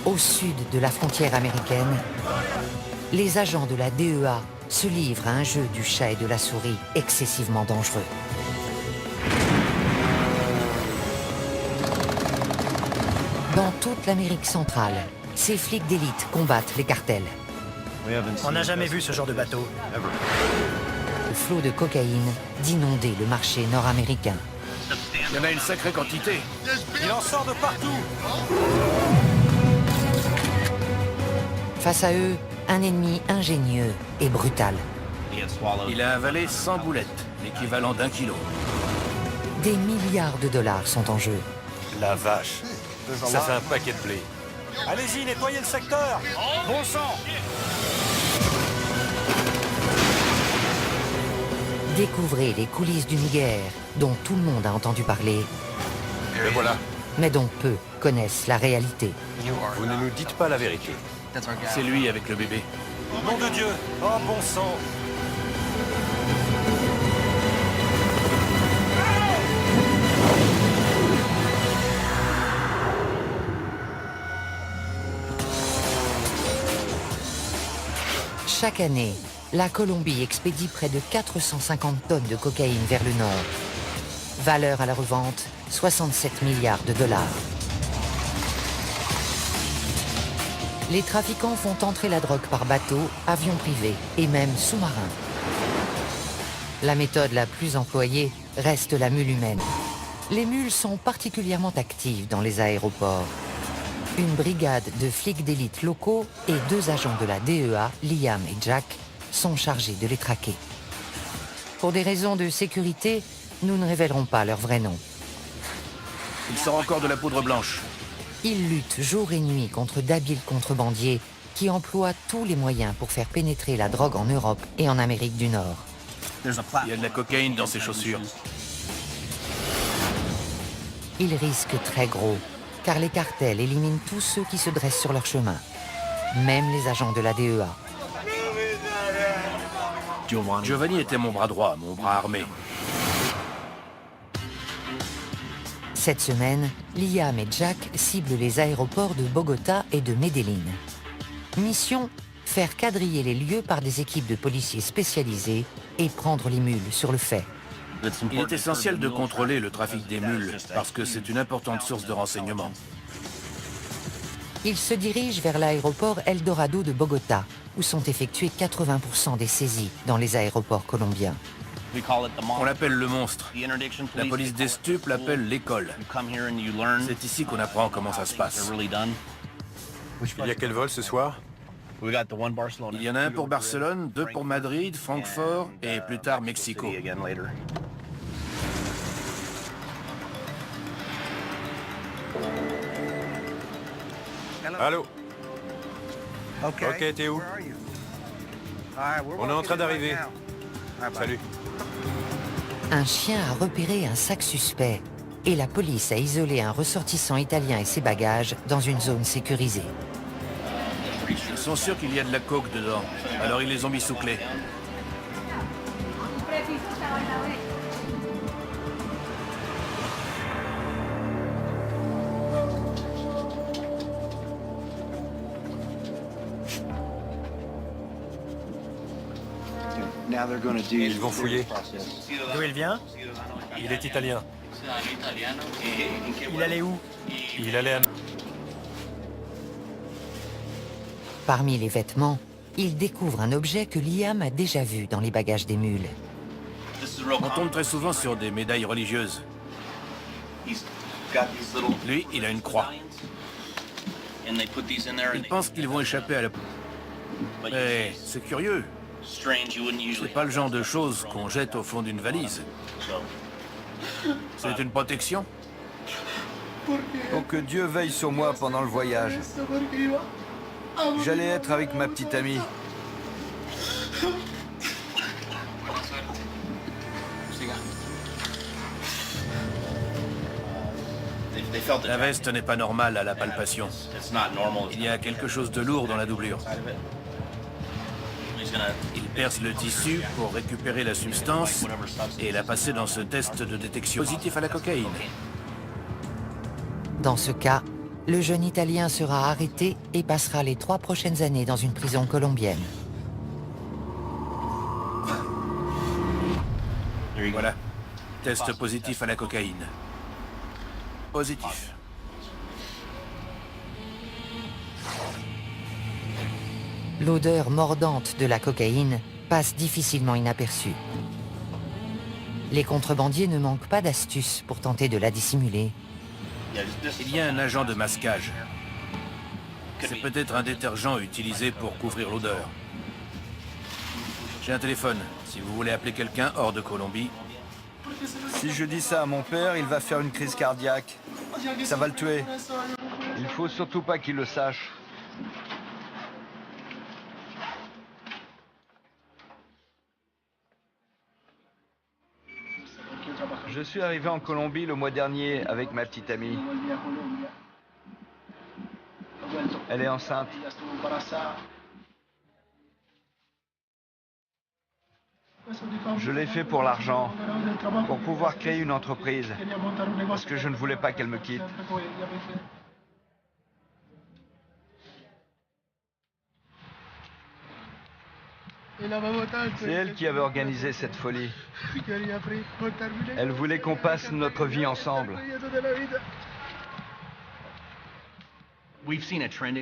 Au sud de la frontière américaine, les agents de la DEA se livrent à un jeu du chat et de la souris excessivement dangereux. Dans toute l'Amérique centrale, ces flics d'élite combattent les cartels. On n'a jamais vu ce genre de bateau. Le flot de cocaïne d'inonder le marché nord-américain. Il y en a une sacrée quantité. Il en sort de partout. Face à eux, un ennemi ingénieux et brutal. Il a avalé 100 boulettes, l'équivalent d'1 kilo. Des milliards de dollars sont en jeu. La vache. Ça fait un paquet de blé. Allez-y, nettoyez le secteur. Bon sang. Découvrez les coulisses d'une guerre dont tout le monde a entendu parler, Le voilà. mais dont peu connaissent la réalité. Vous ne nous dites pas la vérité. C'est lui avec le bébé. Nom de Dieu. Oh, bon sang. Chaque année, la Colombie expédie près de 450 tonnes de cocaïne vers le nord. Valeur à la revente, 67 milliards de dollars. Les trafiquants font entrer la drogue par bateau, avion privé et même sous-marin. La méthode la plus employée reste la mule humaine. Les mules sont particulièrement actives dans les aéroports. Une brigade de flics d'élite locaux et 2 agents de la DEA, Liam et Jack, sont chargés de les traquer. Pour des raisons de sécurité, nous ne révélerons pas leur vrai nom. Il sort encore de la poudre blanche. Ils luttent jour et nuit contre d'habiles contrebandiers qui emploient tous les moyens pour faire pénétrer la drogue en Europe et en Amérique du Nord. Il y a de la cocaïne dans ses chaussures. Ils risquent très gros, car les cartels éliminent tous ceux qui se dressent sur leur chemin, même les agents de la DEA. Giovanni était mon bras droit, mon bras armé. Cette semaine, Liam et Jack ciblent les aéroports de Bogota et de Medellín. Mission, faire quadriller les lieux par des équipes de policiers spécialisés et prendre les mules sur le fait. Il est essentiel de contrôler le trafic des mules, parce que c'est une importante source de renseignement. Ils se dirigent vers l'aéroport Eldorado de Bogota, où sont effectuées 80% des saisies dans les aéroports colombiens. On l'appelle le monstre. La police des stupes l'appelle l'école. C'est ici qu'on apprend comment ça se passe. Il y a quel vol ce soir? Il y en a un pour Barcelone, 2 pour Madrid, Francfort et plus tard Mexico. Allô? Ok, t'es où? On est en train d'arriver. Salut. Un chien a repéré un sac suspect et la police a isolé un ressortissant italien et ses bagages dans une zone sécurisée. Ils sont sûrs qu'il y a de la coke dedans, alors ils les ont mis sous clé. Ils vont fouiller. D'où il vient? Il est italien. Il allait où? Il allait à... Parmi les vêtements, ils découvrent un objet que Liam a déjà vu dans les bagages des mules. On tombe très souvent sur des médailles religieuses. Lui, il a une croix. Il pense qu'ils vont échapper à la... Mais c'est curieux. C'est pas le genre de choses qu'on jette au fond d'une valise. C'est une protection? Pour que Dieu veille sur moi pendant le voyage. J'allais être avec ma petite amie. La veste n'est pas normale à la palpation. Il y a quelque chose de lourd dans la doublure. Il perce le tissu pour récupérer la substance et la passer dans ce test de détection positif à la cocaïne. Dans ce cas, Le jeune Italien sera arrêté et passera les 3 prochaines années dans une prison colombienne. Voilà. Test positif à la cocaïne. Positif. L'odeur mordante de la cocaïne passe difficilement inaperçue. Les contrebandiers ne manquent pas d'astuces pour tenter de la dissimuler. Il y a un agent de masquage. C'est peut-être un détergent utilisé pour couvrir l'odeur. J'ai un téléphone. Si vous voulez appeler quelqu'un hors de Colombie, Si je dis ça à mon père, il va faire une crise cardiaque. Ça va le tuer. Il faut surtout pas qu'il le sache. Je suis arrivé en Colombie le mois dernier avec ma petite amie. Elle est enceinte. Je l'ai fait pour l'argent, pour pouvoir créer une entreprise, parce que je ne voulais pas qu'elle me quitte. C'est elle qui avait organisé cette folie. Elle voulait qu'on passe notre vie ensemble.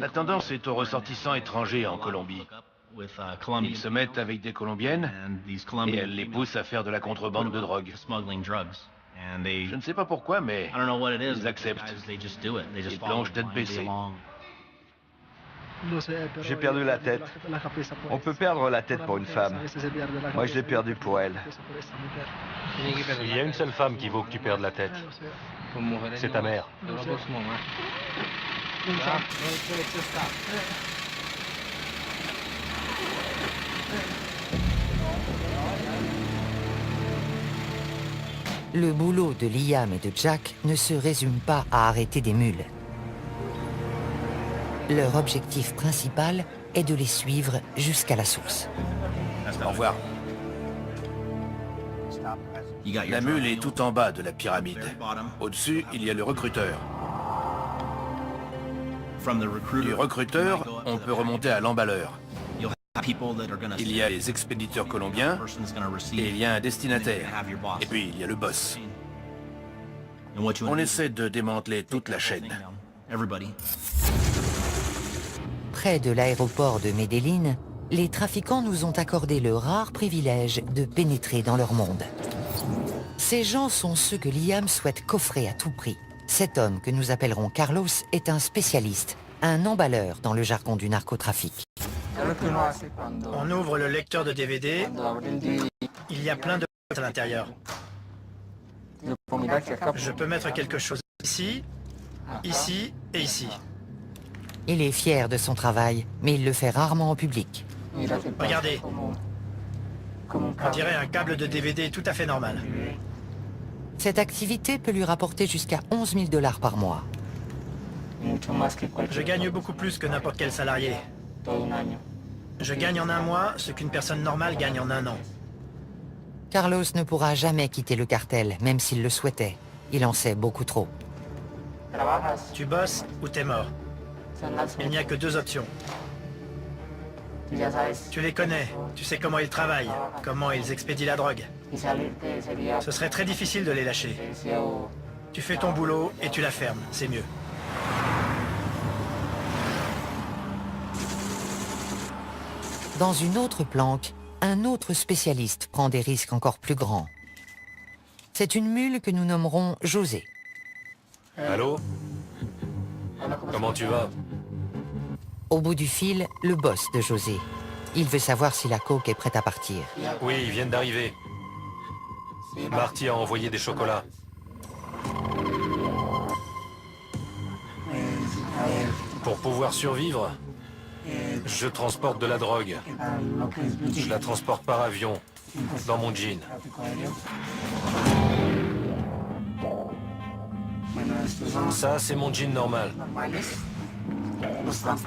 la tendance est aux ressortissants étrangers en Colombie. Ils se mettent avec des Colombiennes et elles les poussent à faire de la contrebande de drogue. Je ne sais pas pourquoi, mais ils acceptent. Ils plongent tête baissée. J'ai perdu la tête. On peut perdre la tête pour une femme. Moi, je l'ai perdue pour elle. Il y a une seule femme qui vaut que tu perdes la tête. C'est ta mère. Le boulot de Liam et de Jack ne se résume pas à arrêter des mules. Leur objectif principal est de les suivre jusqu'à la source. Au revoir. La mule est tout en bas de la pyramide. Au-dessus, il y a le recruteur. Du recruteur, on peut remonter à l'emballeur. Il y a les expéditeurs colombiens et il y a un destinataire. Et puis il y a le boss. On essaie de démanteler toute la chaîne. Près de l'aéroport de Medellín, les trafiquants nous ont accordé le rare privilège de pénétrer dans leur monde. Ces gens sont ceux que Liam souhaite coffrer à tout prix. Cet homme, que nous appellerons Carlos, est un spécialiste, un emballeur dans le jargon du narcotrafic. On ouvre le lecteur de DVD, il y a plein de à l'intérieur. Je peux mettre quelque chose ici, ici et ici. Il est fier de son travail, mais il le fait rarement en public. Regardez. On dirait un câble de DVD tout à fait normal. Cette activité peut lui rapporter jusqu'à 11 000 $ par mois. Je gagne beaucoup plus que n'importe quel salarié. Je gagne en un mois ce qu'une personne normale gagne en un an. Carlos ne pourra jamais quitter le cartel, même s'il le souhaitait. Il en sait beaucoup trop. Tu bosses ou t'es mort. Il n'y a que 2 options. Tu les connais, tu sais comment ils travaillent, comment ils expédient la drogue. Ce serait très difficile de les lâcher. Tu fais ton boulot et tu la fermes, c'est mieux. Dans une autre planque, un autre spécialiste prend des risques encore plus grands. C'est une mule que nous nommerons José. Allô? Comment tu vas? Au bout du fil, le boss de José. Il veut savoir si la coke est prête à partir. Oui, ils viennent d'arriver. Marty a envoyé des chocolats. Pour pouvoir survivre, je transporte de la drogue. Je la transporte par avion, dans mon jean. Ça, c'est mon jean normal.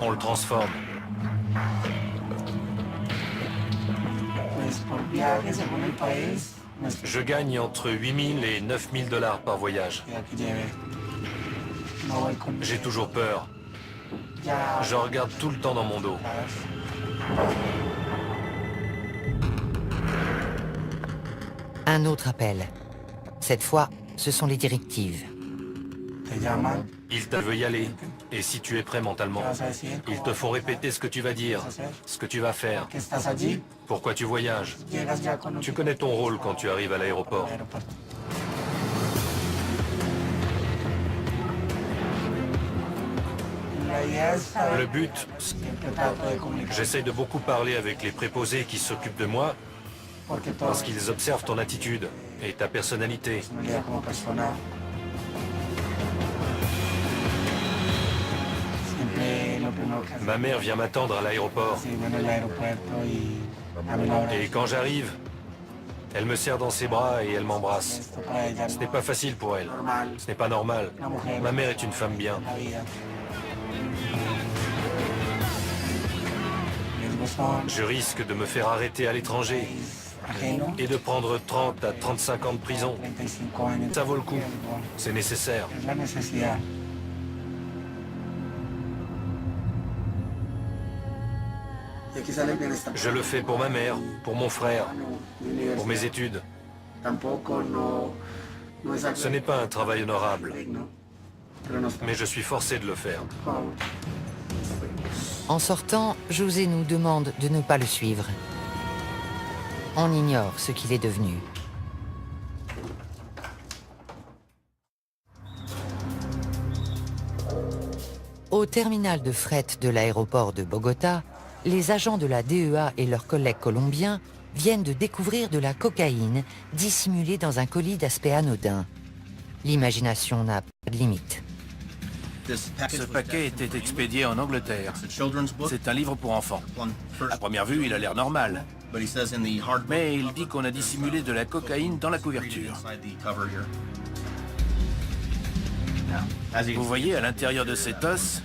On le transforme. Je gagne entre 8 000 et 9 000 $ par voyage. J'ai toujours peur. Je regarde tout le temps dans mon dos. Un autre appel. Cette fois, ce sont les directives. Ils te veulent y aller. Et si tu es prêt mentalement, ils te font répéter ce que tu vas dire, ce que tu vas faire, pourquoi tu voyages. Tu connais ton rôle quand tu arrives à l'aéroport. Le but, j'essaye de beaucoup parler avec les préposés qui s'occupent de moi, parce qu'ils observent ton attitude et ta personnalité. Ma mère vient m'attendre à l'aéroport. Et quand j'arrive, elle me serre dans ses bras et elle m'embrasse. Ce n'est pas facile pour elle. Ce n'est pas normal. Ma mère est une femme bien. Je risque de me faire arrêter à l'étranger et de prendre 30 à 35 ans de prison. Ça vaut le coup. C'est nécessaire. Je le fais pour ma mère, pour mon frère, pour mes études. Ce n'est pas un travail honorable, mais je suis forcé de le faire. En sortant, José nous demande de ne pas le suivre. On ignore ce qu'il est devenu. Au terminal de fret de l'aéroport de Bogota, les agents de la DEA et leurs collègues colombiens viennent de découvrir de la cocaïne dissimulée dans un colis d'aspect anodin. L'imagination n'a pas de limite. Ce paquet était expédié en Angleterre. C'est un livre pour enfants. À première vue, il a l'air normal. Mais il dit qu'on a dissimulé de la cocaïne dans la couverture. Vous voyez, à l'intérieur de cet os,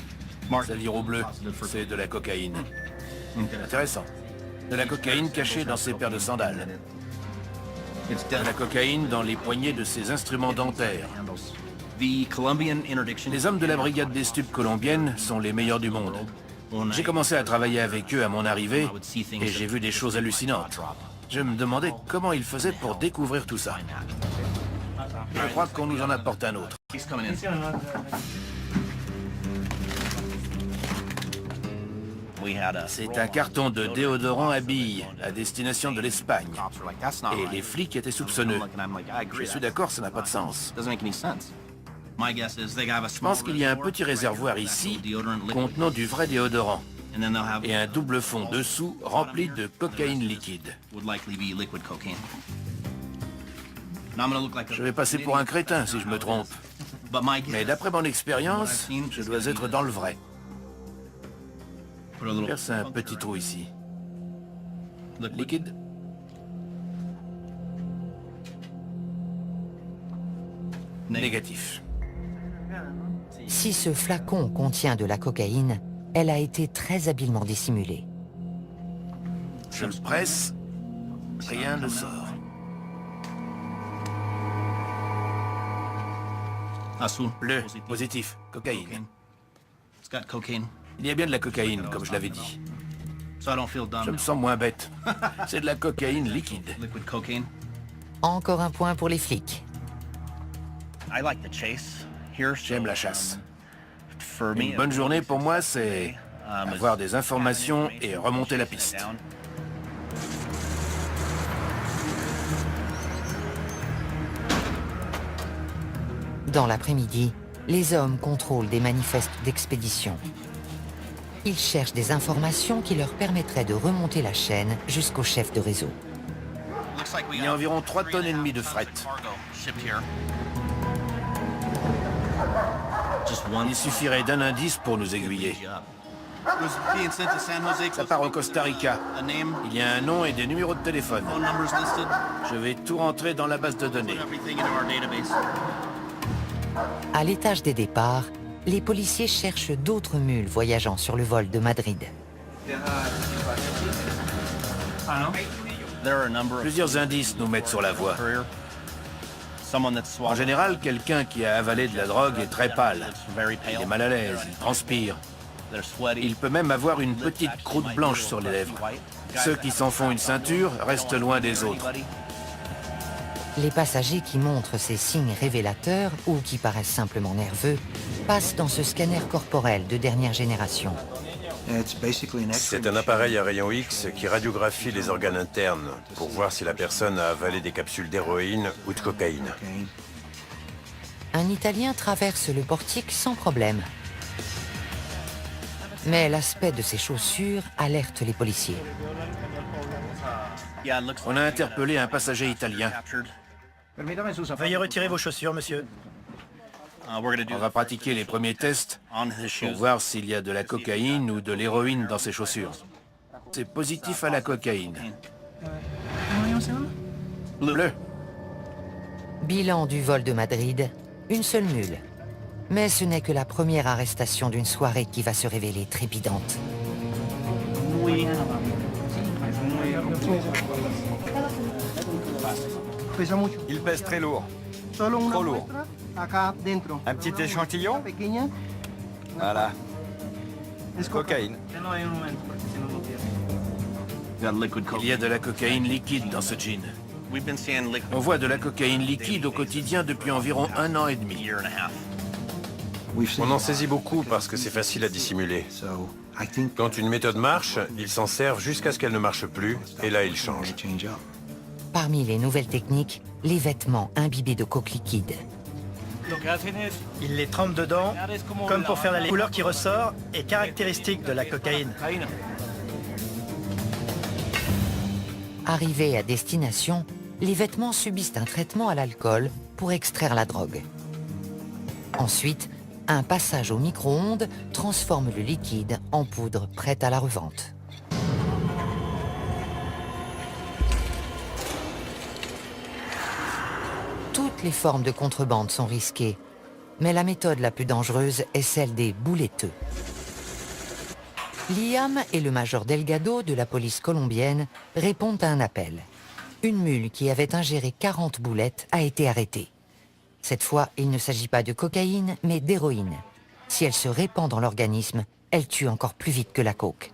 ça vire au bleu, c'est de la cocaïne. Intéressant. De la cocaïne cachée dans ses paires de sandales. De la cocaïne dans les poignées de ses instruments dentaires. Les hommes de la brigade des stupes colombienne sont les meilleurs du monde. J'ai commencé à travailler avec eux à mon arrivée et j'ai vu des choses hallucinantes. Je me demandais comment ils faisaient pour découvrir tout ça. Je crois qu'on nous en apporte un autre. C'est un carton de déodorant à billes à destination de l'Espagne. Et les flics étaient soupçonneux. Je suis d'accord, ça n'a pas de sens. Je pense qu'il y a un petit réservoir ici contenant du vrai déodorant et un double fond dessous rempli de cocaïne liquide. Je vais passer pour un crétin si je me trompe. Mais d'après mon expérience, je dois être dans le vrai. Perce un petit trou ici. Liquide? Négatif. Si ce flacon contient de la cocaïne, elle a été très habilement dissimulée. Je le presse, rien ne sort. Bleu, positif, cocaïne. Il y a bien de la cocaïne, comme je l'avais dit. Je me sens moins bête. C'est de la cocaïne liquide. Encore un point pour les flics. J'aime la chasse. Une bonne journée pour moi, c'est avoir des informations et remonter la piste. Dans l'après-midi, les hommes contrôlent des manifestes d'expédition. Ils cherchent des informations qui leur permettraient de remonter la chaîne jusqu'au chef de réseau. Il y a environ 3,5 tonnes de fret. Il suffirait d'un indice pour nous aiguiller. Ça part au Costa Rica. Il y a un nom et des numéros de téléphone. Je vais tout rentrer dans la base de données. À l'étage des départs, les policiers cherchent d'autres mules voyageant sur le vol de Madrid. Plusieurs indices nous mettent sur la voie. En général, quelqu'un qui a avalé de la drogue est très pâle. Il est mal à l'aise, il transpire. Il peut même avoir une petite croûte blanche sur les lèvres. Ceux qui s'en font une ceinture restent loin des autres. Les passagers qui montrent ces signes révélateurs ou qui paraissent simplement nerveux passent dans ce scanner corporel de dernière génération. C'est un appareil à rayons X qui radiographie les organes internes pour voir si la personne a avalé des capsules d'héroïne ou de cocaïne. Un Italien traverse le portique sans problème. Mais l'aspect de ses chaussures alerte les policiers. On a interpellé un passager italien. Veuillez retirer vos chaussures, monsieur. On va pratiquer les premiers tests pour voir s'il y a de la cocaïne ou de l'héroïne dans ses chaussures. C'est positif à la cocaïne. Bleu. Bilan du vol de Madrid, une seule mule. Mais ce n'est que la première arrestation d'une soirée qui va se révéler trépidante. Il pèse très lourd. Trop lourd. Un petit échantillon? Voilà. Cocaïne. Il y a de la cocaïne liquide dans ce jean. On voit de la cocaïne liquide au quotidien depuis environ 1 an et demi. On en saisit beaucoup parce que c'est facile à dissimuler. Quand une méthode marche, ils s'en servent jusqu'à ce qu'elle ne marche plus, et là ils changent. Parmi les nouvelles techniques, les vêtements imbibés de coke liquide. Il les trempe dedans, comme pour faire la couleur qui ressort est caractéristique de la cocaïne. Arrivés à destination, les vêtements subissent un traitement à l'alcool pour extraire la drogue. Ensuite, un passage au micro-ondes transforme le liquide en poudre prête à la revente. Toutes les formes de contrebande sont risquées, mais la méthode la plus dangereuse est celle des bouletteux. Liam et le major Delgado de la police colombienne répondent à un appel. Une mule qui avait ingéré 40 boulettes a été arrêtée. Cette fois, il ne s'agit pas de cocaïne, mais d'héroïne. Si elle se répand dans l'organisme, elle tue encore plus vite que la coke.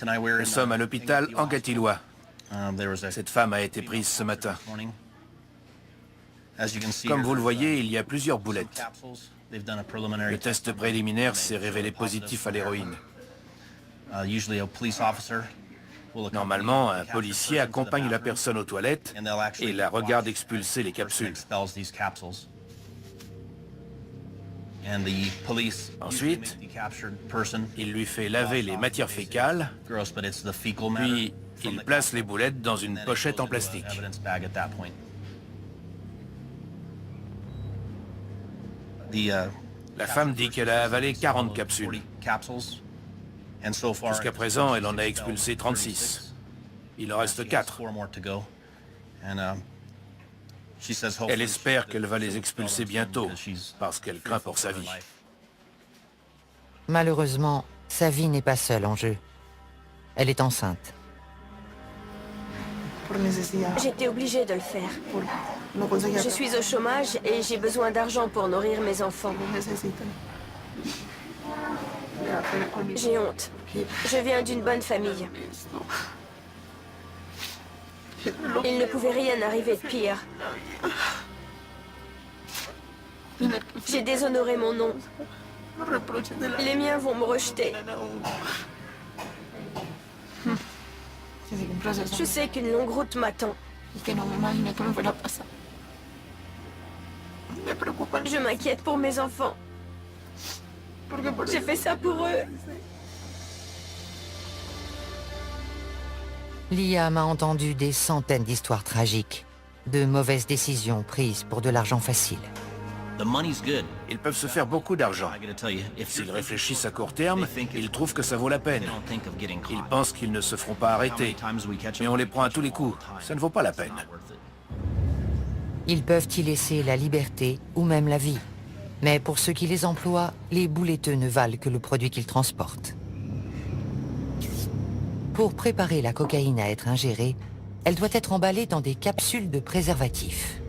Nous sommes à l'hôpital Anguattiloa. Cette femme a été prise ce matin. Comme vous le voyez, il y a plusieurs boulettes. Le test préliminaire s'est révélé positif à l'héroïne. Normalement, un policier accompagne la personne aux toilettes et la regarde expulser les capsules. Ensuite, il lui fait laver les matières fécales, puis il place les boulettes dans une pochette en plastique. La femme dit qu'elle a avalé 40 capsules. Jusqu'à présent, elle en a expulsé 36. Il en reste 4. Elle espère qu'elle va les expulser bientôt, parce qu'elle craint pour sa vie. Malheureusement, sa vie n'est pas seule en jeu. Elle est enceinte. J'étais obligée de le faire. Je suis au chômage et j'ai besoin d'argent pour nourrir mes enfants. J'ai honte. Je viens d'une bonne famille. Il ne pouvait rien arriver de pire. J'ai déshonoré mon nom. Les miens vont me rejeter. Je sais qu'une longue route m'attend. Je m'inquiète pour mes enfants. J'ai fait ça pour eux. Liam a entendu des centaines d'histoires tragiques, de mauvaises décisions prises pour de l'argent facile. Ils peuvent se faire beaucoup d'argent. S'ils réfléchissent à court terme, ils trouvent que ça vaut la peine. Ils pensent qu'ils ne se feront pas arrêter. Mais on les prend à tous les coups. Ça ne vaut pas la peine. Ils peuvent y laisser la liberté ou même la vie. Mais pour ceux qui les emploient, les bouletteux ne valent que le produit qu'ils transportent. Pour préparer la cocaïne à être ingérée, elle doit être emballée dans des capsules de préservatifs.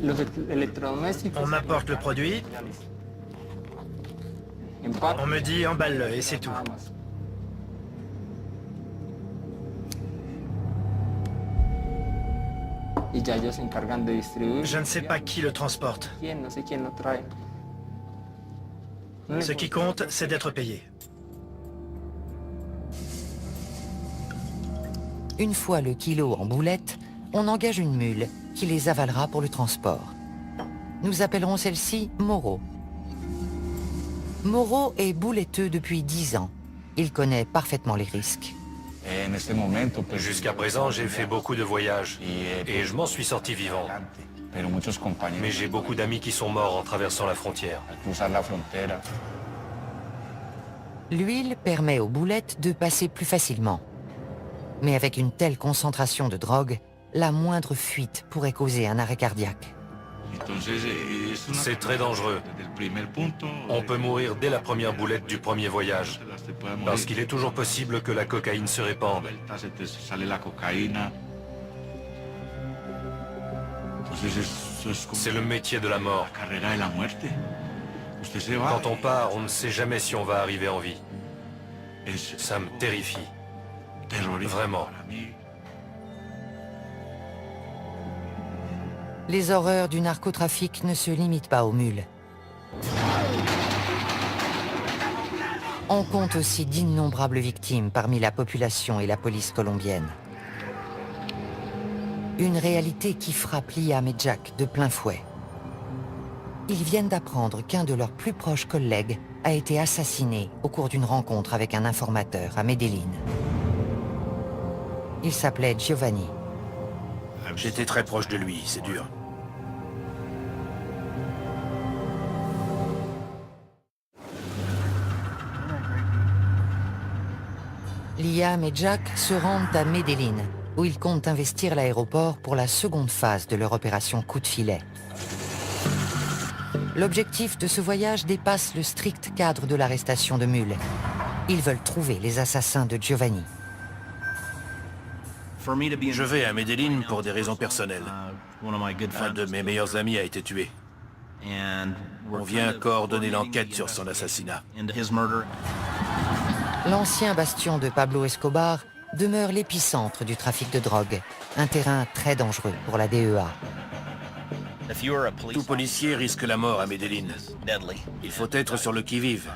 On m'apporte le produit, on me dit emballe-le et c'est tout. Je ne sais pas qui le transporte. Ce qui compte, c'est d'être payé. Une fois le kilo en boulettes, on engage une mule qui les avalera pour le transport. Nous appellerons celle-ci Moreau. Moreau est bouletteux depuis 10 ans. Il connaît parfaitement les risques. Jusqu'à présent, j'ai fait beaucoup de voyages et je m'en suis sorti vivant. Mais j'ai beaucoup d'amis qui sont morts en traversant la frontière. L'huile permet aux boulettes de passer plus facilement. Mais avec une telle concentration de drogue, la moindre fuite pourrait causer un arrêt cardiaque. C'est très dangereux. On peut mourir dès la première boulette du premier voyage, parce qu'il est toujours possible que la cocaïne se répande. C'est le métier de la mort. Quand on part, on ne sait jamais si on va arriver en vie. Ça me terrifie. Vraiment. Les horreurs du narcotrafic ne se limitent pas aux mules. On compte aussi d'innombrables victimes parmi la population et la police colombienne. Une réalité qui frappe Liam et Jack de plein fouet. Ils viennent d'apprendre qu'un de leurs plus proches collègues a été assassiné au cours d'une rencontre avec un informateur à Medellín. Il s'appelait Giovanni. J'étais très proche de lui, c'est dur. Liam et Jack se rendent à Medellín, où ils comptent investir l'aéroport pour la seconde phase de leur opération coup de filet. L'objectif de ce voyage dépasse le strict cadre de l'arrestation de mules. Ils veulent trouver les assassins de Giovanni. Je vais à Medellín pour des raisons personnelles. Un de mes meilleurs amis a été tué. On vient coordonner l'enquête sur son assassinat. L'ancien bastion de Pablo Escobar demeure l'épicentre du trafic de drogue, un terrain très dangereux pour la DEA. Tout policier risque la mort à Medellín. Il faut être sur le qui-vive.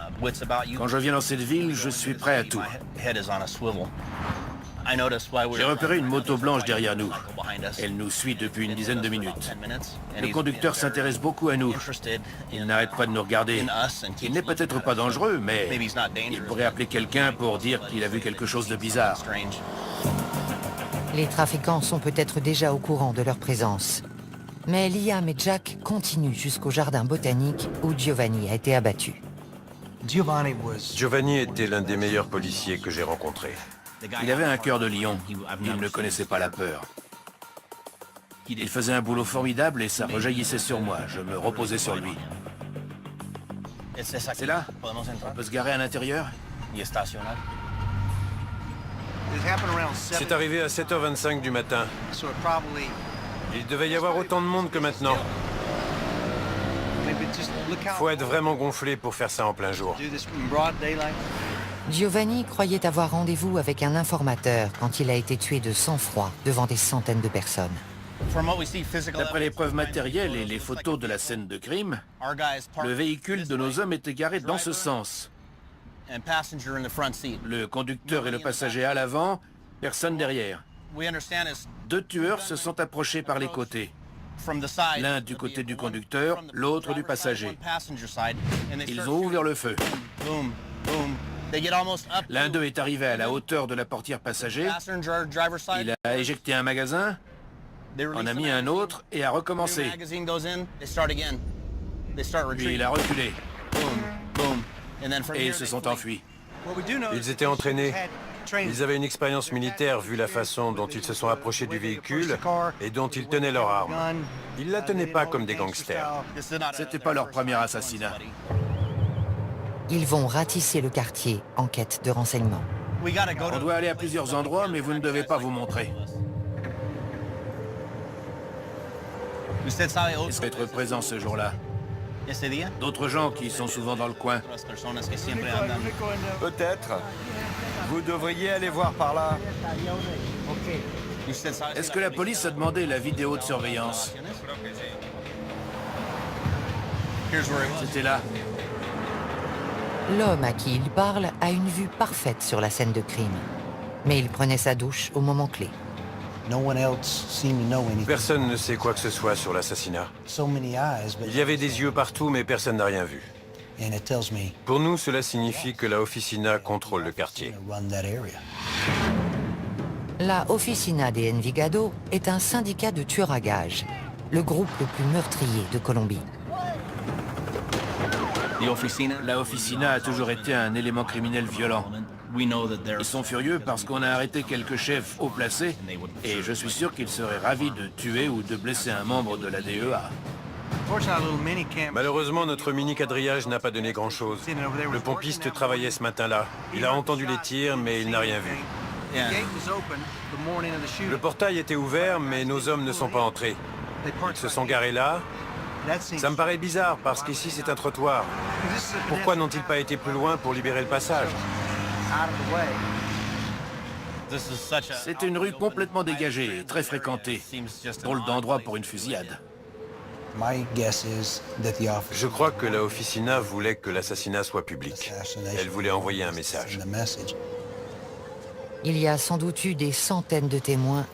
Quand je viens dans cette ville, je suis prêt à tout. J'ai repéré une moto blanche derrière nous. Elle nous suit depuis une dizaine de minutes. Le conducteur s'intéresse beaucoup à nous. Il n'arrête pas de nous regarder. Il n'est peut-être pas dangereux, mais il pourrait appeler quelqu'un pour dire qu'il a vu quelque chose de bizarre. Les trafiquants sont peut-être déjà au courant de leur présence. Mais Liam et Jack continuent jusqu'au jardin botanique où Giovanni a été abattu. Giovanni était l'un des meilleurs policiers que j'ai rencontrés. Il avait un cœur de lion. Il ne connaissait pas la peur. Il faisait un boulot formidable et ça rejaillissait sur moi. Je me reposais sur lui. C'est là? On peut se garer à l'intérieur? C'est arrivé à 7h25 du matin. Il devait y avoir autant de monde que maintenant. Faut être vraiment gonflé pour faire ça en plein jour. Giovanni croyait avoir rendez-vous avec un informateur quand il a été tué de sang-froid devant des centaines de personnes. D'après les preuves matérielles et les photos de la scène de crime, le véhicule de nos hommes était garé dans ce sens. Le conducteur et le passager à l'avant, personne derrière. 2 tueurs se sont approchés par les côtés. L'un du côté du conducteur, l'autre du passager. Ils ont ouvert le feu. L'un d'eux est arrivé à la hauteur de la portière passager. Il a éjecté un magasin, en a mis un autre et a recommencé. Puis il a reculé. Et ils se sont enfuis. Ils étaient entraînés. Ils avaient une expérience militaire vu la façon dont ils se sont approchés du véhicule et dont ils tenaient leur arme. Ils la tenaient pas comme des gangsters. C'était pas leur premier assassinat. Ils vont ratisser le quartier en quête de renseignements. On doit aller à plusieurs endroits, mais vous ne devez pas vous montrer. Est-ce être présent ce jour-là? D'autres gens qui sont souvent dans le coin. Peut-être. Vous devriez aller voir par là. Est-ce que la police a demandé la vidéo de surveillance? C'était là. L'homme à qui il parle a une vue parfaite sur la scène de crime. Mais il prenait sa douche au moment clé. Personne ne sait quoi que ce soit sur l'assassinat. Il y avait des yeux partout, mais personne n'a rien vu. Pour nous, cela signifie que la Oficina contrôle le quartier. La Oficina de Envigado est un syndicat de tueurs à gages, le groupe le plus meurtrier de Colombie. La Oficina a toujours été un élément criminel violent. Ils sont furieux parce qu'on a arrêté quelques chefs haut placés et je suis sûr qu'ils seraient ravis de tuer ou de blesser un membre de la DEA. Malheureusement, notre mini-quadrillage n'a pas donné grand-chose. Le pompiste travaillait ce matin-là. Il a entendu les tirs, mais il n'a rien vu. Le portail était ouvert, mais nos hommes ne sont pas entrés. Ils se sont garés là. Ça me paraît bizarre, parce qu'ici c'est un trottoir. Pourquoi n'ont-ils pas été plus loin pour libérer le passage? C'est une rue complètement dégagée et très fréquentée. Drôle d'endroit pour une fusillade. Je crois que la Oficina voulait que l'assassinat soit public. Elle voulait envoyer un message. Il y a sans doute eu des centaines de témoins,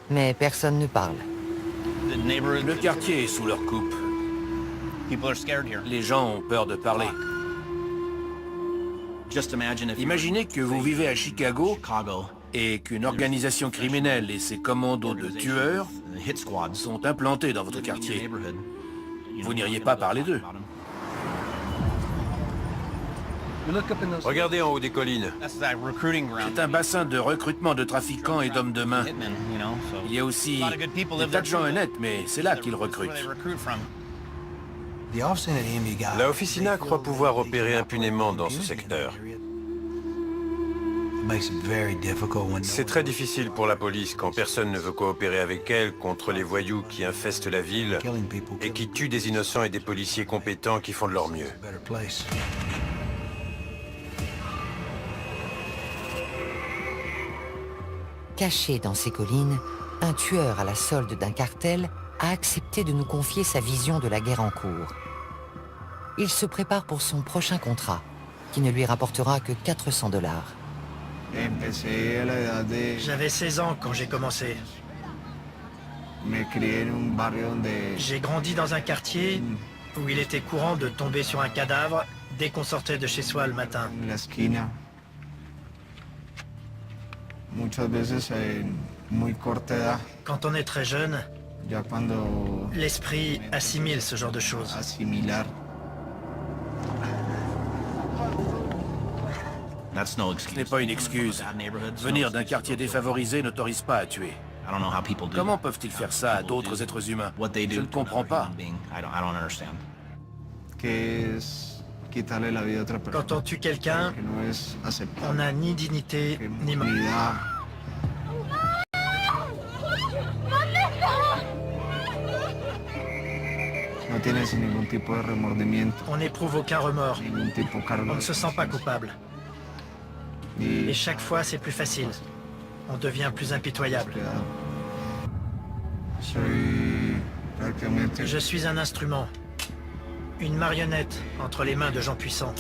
mais personne ne parle. Le quartier est sous leur coupe. Les gens ont peur de parler. Imaginez que vous vivez à Chicago et qu'une organisation criminelle et ses commandos de tueurs sont implantés dans votre quartier. Vous n'iriez pas parler d'eux. Regardez en haut des collines. C'est un bassin de recrutement de trafiquants et d'hommes de main. Il y a aussi des tas de gens honnêtes, mais c'est là qu'ils recrutent. La Oficina croit pouvoir opérer impunément dans ce secteur. C'est très difficile pour la police quand personne ne veut coopérer avec elle contre les voyous qui infestent la ville et qui tuent des innocents et des policiers compétents qui font de leur mieux. Caché dans ces collines, un tueur à la solde d'un cartel a accepté de nous confier sa vision de la guerre en cours. Il se prépare pour son prochain contrat, qui ne lui rapportera que 400 $. J'avais 16 ans quand j'ai commencé. J'ai grandi dans un quartier où il était courant de tomber sur un cadavre dès qu'on sortait de chez soi le matin. Quand on est très jeune, l'esprit assimile ce genre de choses. Ce n'est pas une excuse. Venir d'un quartier défavorisé n'autorise pas à tuer. Comment peuvent-ils faire ça à d'autres êtres humains? Je ne comprends pas. Quand on tue quelqu'un, on n'a ni dignité ni mort. On n'éprouve aucun remords. On ne se sent pas coupable. Et chaque fois, c'est plus facile. On devient plus impitoyable. Je suis un instrument. Une marionnette entre les mains de gens puissants.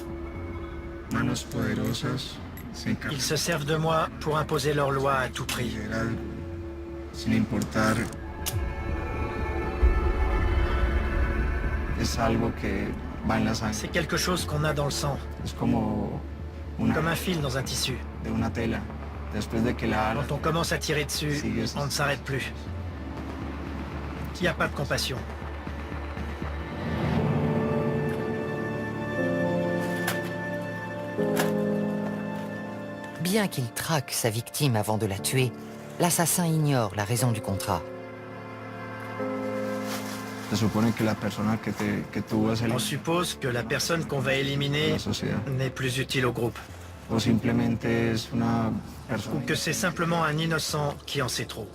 Ils se servent de moi pour imposer leurs lois à tout prix. C'est quelque chose qu'on a dans le sang. Comme un fil dans un tissu. Quand on commence à tirer dessus, on ne s'arrête plus. Il n'y a pas de compassion. Bien qu'il traque sa victime avant de la tuer, l'assassin ignore la raison du contrat. On suppose que la personne qu'on va éliminer n'est plus utile au groupe. Ou que c'est simplement un innocent qui en sait trop.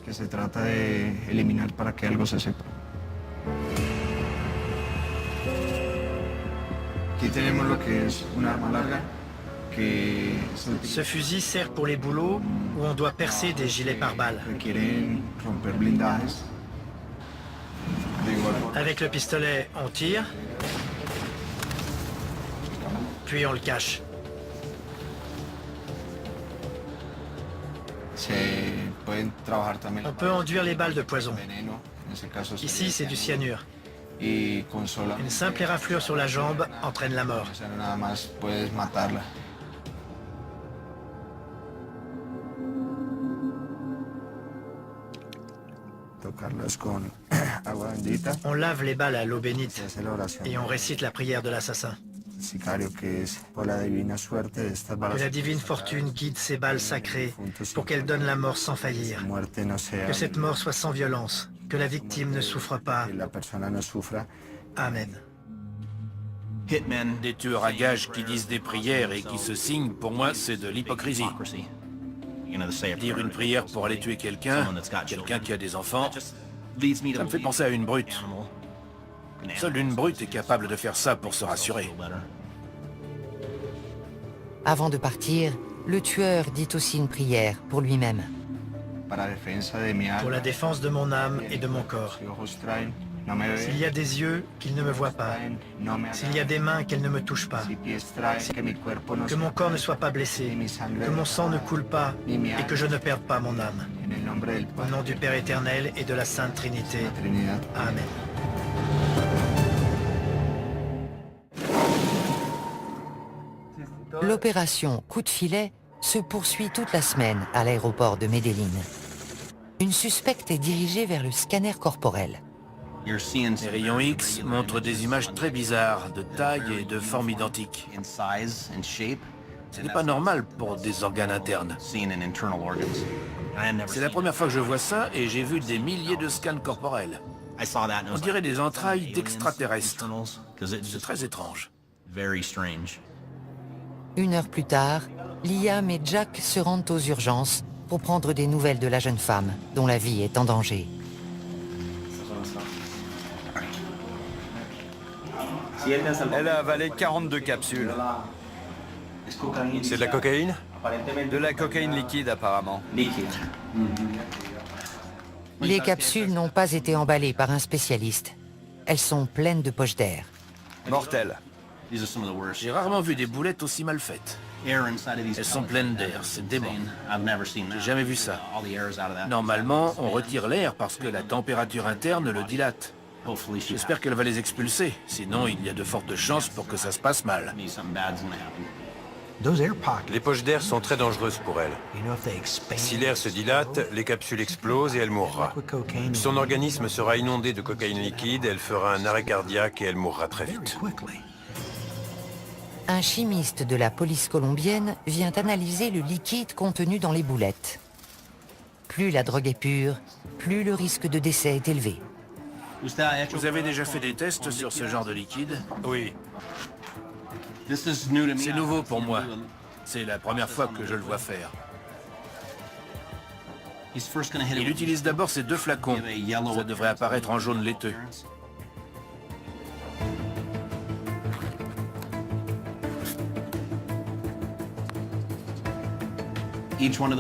Ce fusil sert pour les boulots où on doit percer des gilets pare-balles. Avec le pistolet, on tire, puis on le cache. On peut enduire les balles de poison. Ici, c'est du cyanure. Une simple éraflure sur la jambe entraîne la mort. On lave les balles à l'eau bénite et on récite la prière de l'assassin. Que la divine fortune guide ces balles sacrées pour qu'elles donnent la mort sans faillir. Que cette mort soit sans violence, que la victime ne souffre pas. Amen. Des tueurs à gages qui disent des prières et qui se signent, pour moi, c'est de l'hypocrisie. Dire une prière pour aller tuer quelqu'un qui a des enfants, ça me fait penser à une brute. Seule une brute est capable de faire ça pour se rassurer. Avant de partir, le tueur dit aussi une prière pour lui-même. Pour la défense de mon âme et de mon corps. S'il y a des yeux, qu'ils ne me voient pas. S'il y a des mains, qu'elles ne me touchent pas. Que mon corps ne soit pas blessé. Que mon sang ne coule pas et que je ne perde pas mon âme. Au nom du Père éternel et de la Sainte Trinité. Amen. L'opération Coup de filet se poursuit toute la semaine à l'aéroport de Medellín. Une suspecte est dirigée vers le scanner corporel. Les rayons X montrent des images très bizarres, de taille et de forme identiques. Ce n'est pas normal pour des organes internes. C'est la première fois que je vois ça et j'ai vu des milliers de scans corporels. On dirait des entrailles d'extraterrestres. C'est très étrange. Une heure plus tard, Liam et Jack se rendent aux urgences pour prendre des nouvelles de la jeune femme, dont la vie est en danger. Elle a avalé 42 capsules. C'est de la cocaïne? De la cocaïne liquide, apparemment. Les capsules n'ont pas été emballées par un spécialiste. Elles sont pleines de poches d'air. Mortel. J'ai rarement vu des boulettes aussi mal faites. Elles sont pleines d'air, c'est dément. J'ai jamais vu ça. Normalement, on retire l'air parce que la température interne le dilate. J'espère qu'elle va les expulser, sinon il y a de fortes chances pour que ça se passe mal. Les poches d'air sont très dangereuses pour elle. Si l'air se dilate, les capsules explosent et elle mourra. Son organisme sera inondé de cocaïne liquide, elle fera un arrêt cardiaque et elle mourra très vite. Un chimiste de la police colombienne vient analyser le liquide contenu dans les boulettes. Plus la drogue est pure, plus le risque de décès est élevé. Vous avez déjà fait des tests sur ce genre de liquide? Oui. C'est nouveau pour moi. C'est la première fois que je le vois faire. Il utilise d'abord ces deux flacons. Ça devrait apparaître en jaune laiteux.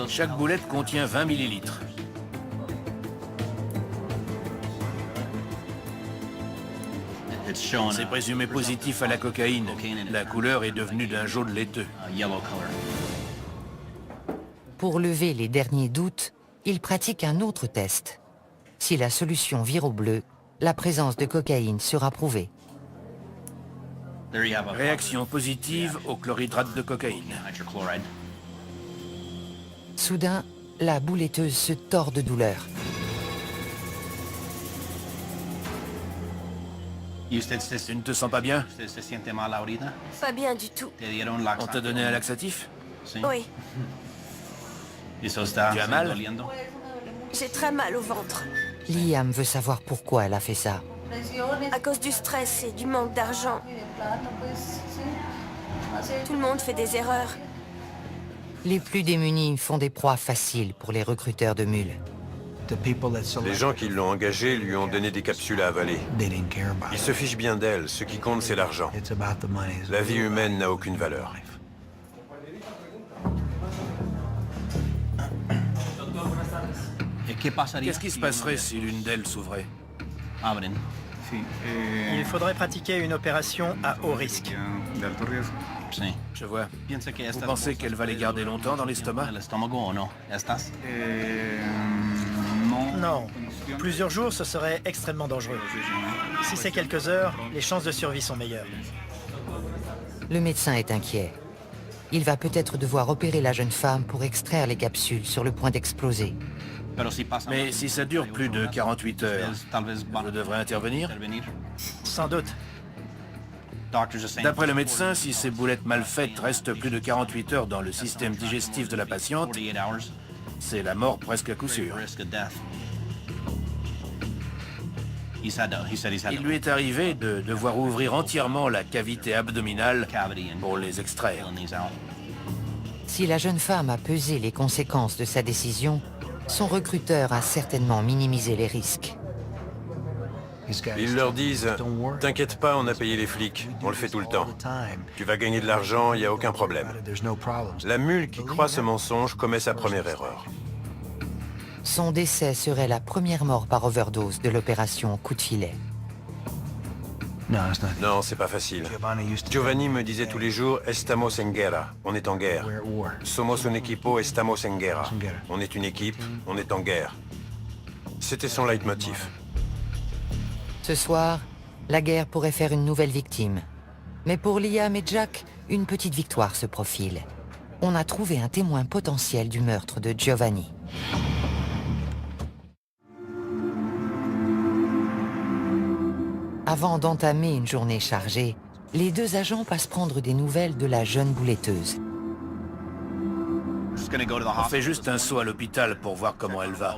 Chaque boulette contient 20 millilitres. C'est présumé positif à la cocaïne. La couleur est devenue d'un jaune laiteux. Pour lever les derniers doutes, il pratique un autre test. Si la solution vire au bleu, la présence de cocaïne sera prouvée. Réaction positive au chlorhydrate de cocaïne. Soudain, la bouletteuse se tord de douleur. Tu ne te sens pas bien? Pas bien du tout. On t'a donné un laxatif? Oui, Tu as mal? j'ai très mal au ventre. Liam veut savoir pourquoi elle a fait ça. À cause du stress et du manque d'argent. Tout le monde fait des erreurs. Les plus démunis font des proies faciles pour les recruteurs de mules. Les gens qui l'ont engagé lui ont donné des capsules à avaler. Ils se fichent bien d'elle, ce qui compte c'est l'argent. La vie humaine n'a aucune valeur. Qu'est-ce qui se passerait si l'une d'elles s'ouvrait? Il faudrait pratiquer une opération à haut risque. Je vois. Vous pensez qu'elle va les garder longtemps dans l'estomac? Non. Plusieurs jours, ce serait extrêmement dangereux. Si c'est quelques heures, les chances de survie sont meilleures. Le médecin est inquiet. Il va peut-être devoir opérer la jeune femme pour extraire les capsules sur le point d'exploser. Mais si ça dure plus de 48 heures, je devrais intervenir? Sans doute. D'après le médecin, si ces boulettes mal faites restent plus de 48 heures dans le système digestif de la patiente, c'est la mort presque à coup sûr. Il lui est arrivé de devoir ouvrir entièrement la cavité abdominale pour les extraire. Si la jeune femme a pesé les conséquences de sa décision, son recruteur a certainement minimisé les risques. Ils leur disent « T'inquiète pas, on a payé les flics, on le fait tout le temps. Tu vas gagner de l'argent, il n'y a aucun problème. » La mule qui croit ce mensonge commet sa première erreur. Son décès serait la première mort par overdose de l'opération Coup de filet. Non, c'est pas facile. Giovanni me disait tous les jours « Estamos en guerra », on est en guerre. « Somos un equipo, estamos en guerra ». On est une équipe, on est en guerre. C'était son leitmotiv. Ce soir, la guerre pourrait faire une nouvelle victime. Mais pour Liam et Jack, une petite victoire se profile. On a trouvé un témoin potentiel du meurtre de Giovanni. Avant d'entamer une journée chargée, les deux agents passent prendre des nouvelles de la jeune bouletteuse. On fait juste un saut à l'hôpital pour voir comment elle va.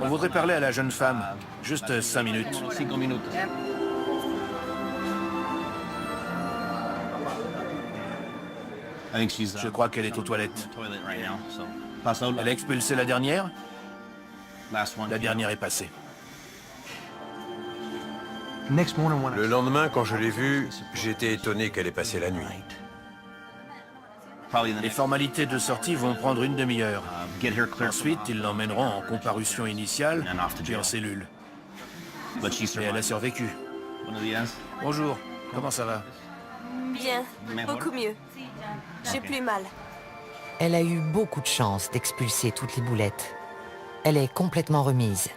On voudrait parler à la jeune femme. Juste 5 minutes. Je crois qu'elle est aux toilettes. Elle a expulsé la dernière? La dernière est passée. Le lendemain, quand je l'ai vue, j'ai été étonné qu'elle ait passé la nuit. Les formalités de sortie vont prendre une demi-heure. Ensuite, ils l'emmèneront en comparution initiale puis en cellule. Et elle a survécu. Bonjour, comment ça va? Bien, beaucoup mieux. J'ai plus mal. Elle a eu beaucoup de chance d'expulser toutes les boulettes. Elle est complètement remise.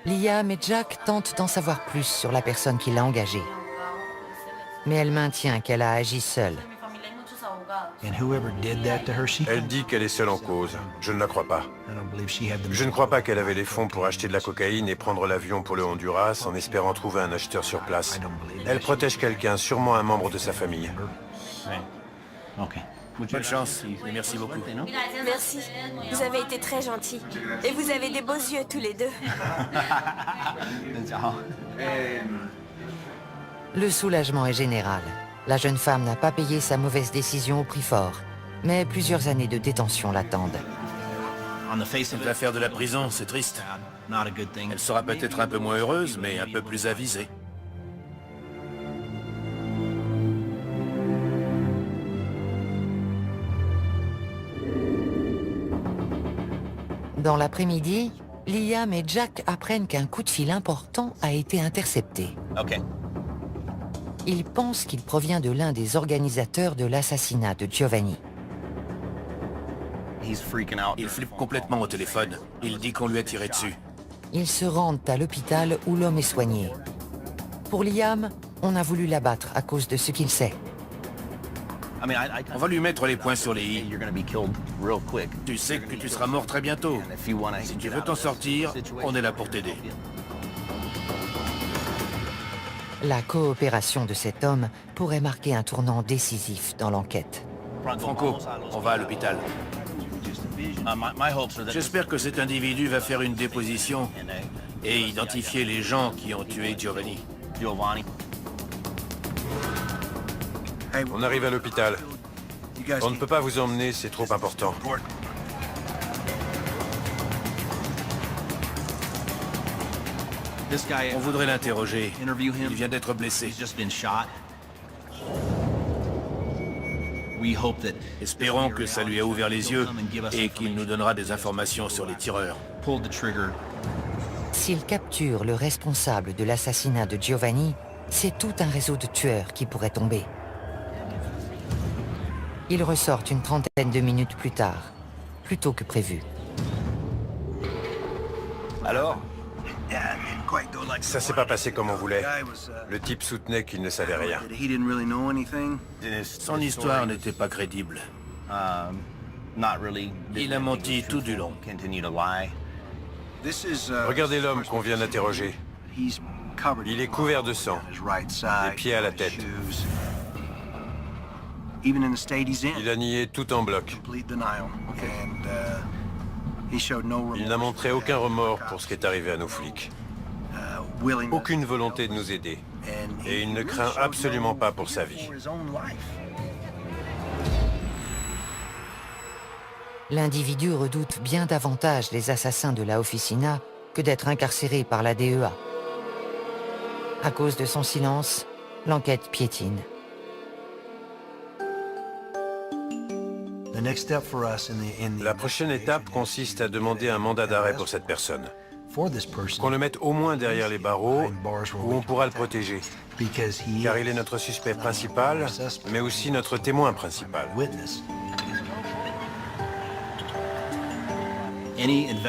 Liam et Jack tentent d'en savoir plus sur la personne qui l'a engagée. Mais elle maintient qu'elle a agi seule. Elle dit qu'elle est seule en cause. Je ne la crois pas. Je ne crois pas qu'elle avait les fonds pour acheter de la cocaïne et prendre l'avion pour le Honduras en espérant trouver un acheteur sur place. Elle protège quelqu'un, sûrement un membre de sa famille. Bonne chance et merci beaucoup. Merci. Vous avez été très gentils. Et vous avez des beaux yeux tous les deux. Le soulagement est général. La jeune femme n'a pas payé sa mauvaise décision au prix fort, mais plusieurs années de détention l'attendent. Elle va faire de la prison, c'est triste. Elle sera peut-être un peu moins heureuse, mais un peu plus avisée. Dans l'après-midi, Liam et Jack apprennent qu'un coup de fil important a été intercepté. Ils pensent qu'il provient de l'un des organisateurs de l'assassinat de Giovanni. Il flippe complètement au téléphone. Il dit qu'on lui a tiré dessus. Ils se rendent à l'hôpital où l'homme est soigné. Pour Liam, on a voulu l'abattre à cause de ce qu'il sait. On va lui mettre les points sur les i. Tu sais que tu seras mort très bientôt. Si tu veux t'en sortir, on est là pour t'aider. La coopération de cet homme pourrait marquer un tournant décisif dans l'enquête. Franco, on va à l'hôpital. J'espère que cet individu va faire une déposition et identifier les gens qui ont tué Giovanni. On arrive à l'hôpital. On ne peut pas vous emmener, c'est trop important. On voudrait l'interroger. Il vient d'être blessé. Espérons que ça lui a ouvert les yeux et qu'il nous donnera des informations sur les tireurs. S'il capture le responsable de l'assassinat de Giovanni, c'est tout un réseau de tueurs qui pourrait tomber. Ils ressortent une trentaine de minutes plus tard, plus tôt que prévu. Alors? Ça s'est pas passé comme on voulait. Le type soutenait qu'il ne savait rien. Son histoire n'était pas crédible. Il a menti tout du long. Regardez l'homme qu'on vient d'interroger. Il est couvert de sang, des pieds à la tête. Il a nié tout en bloc. Il n'a montré aucun remords pour ce qui est arrivé à nos flics. Aucune volonté de nous aider. Et il ne craint absolument pas pour sa vie. L'individu redoute bien davantage les assassins de la Officina que d'être incarcéré par la DEA. À cause de son silence, l'enquête piétine. La prochaine étape consiste à demander un mandat d'arrêt pour cette personne. Qu'on le mette au moins derrière les barreaux, où on pourra le protéger. Car il est notre suspect principal, mais aussi notre témoin principal.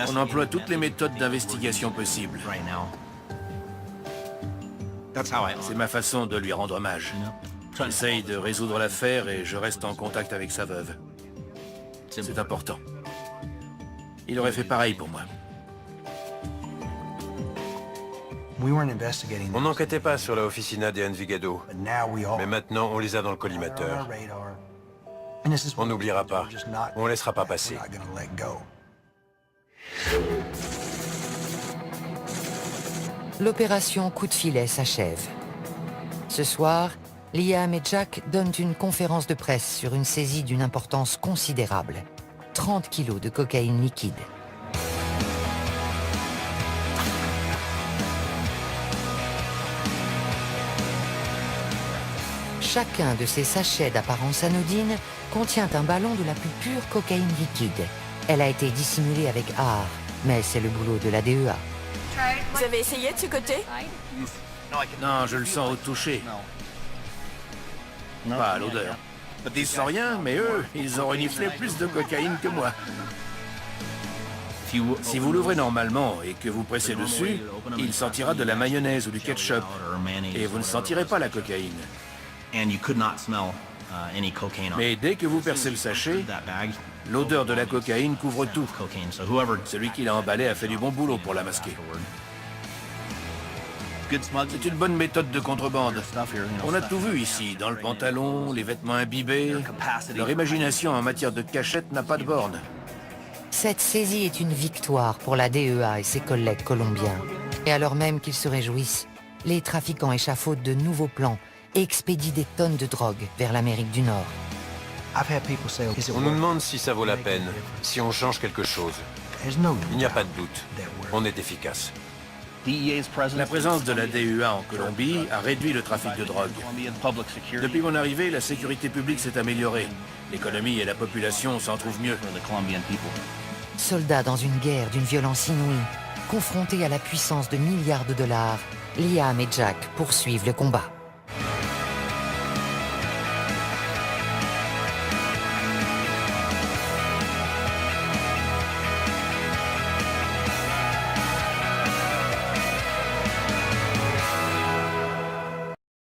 On emploie toutes les méthodes d'investigation possibles. C'est ma façon de lui rendre hommage. J'essaye de résoudre l'affaire et je reste en contact avec sa veuve. C'est important. Il aurait fait pareil pour moi. On n'enquêtait pas sur la Officina de Envigado, mais maintenant on les a dans le collimateur. On n'oubliera pas, on ne laissera pas passer. L'opération coup de filet s'achève. Ce soir, Liam et Jack donnent une conférence de presse sur une saisie d'une importance considérable. 30 kilos de cocaïne liquide. Chacun de ces sachets d'apparence anodine contient un ballon de la plus pure cocaïne liquide. Elle a été dissimulée avec art, mais c'est le boulot de la DEA. Vous avez essayé de ce côté? Non, je le sens au toucher. Pas à l'odeur. Ils sentent rien, mais eux, ils ont reniflé plus de cocaïne que moi. Si vous l'ouvrez normalement et que vous pressez dessus, il sentira de la mayonnaise ou du ketchup. Et vous ne sentirez pas la cocaïne. Mais dès que vous percez le sachet, l'odeur de la cocaïne couvre tout. Celui qui l'a emballé a fait du bon boulot pour la masquer. C'est une bonne méthode de contrebande. On a tout vu ici, dans le pantalon, les vêtements imbibés. Leur imagination en matière de cachette n'a pas de borne. Cette saisie est une victoire pour la DEA et ses collègues colombiens. Et alors même qu'ils se réjouissent, les trafiquants échafaudent de nouveaux plans et expédient des tonnes de drogue vers l'Amérique du Nord. On nous demande si ça vaut la peine, si on change quelque chose. Il n'y a pas de doute, on est efficace. La présence de la DEA en Colombie a réduit le trafic de drogue. Depuis mon arrivée, la sécurité publique s'est améliorée. L'économie et la population s'en trouvent mieux. Soldats dans une guerre d'une violence inouïe, confrontés à la puissance de milliards de dollars, Liam et Jack poursuivent le combat.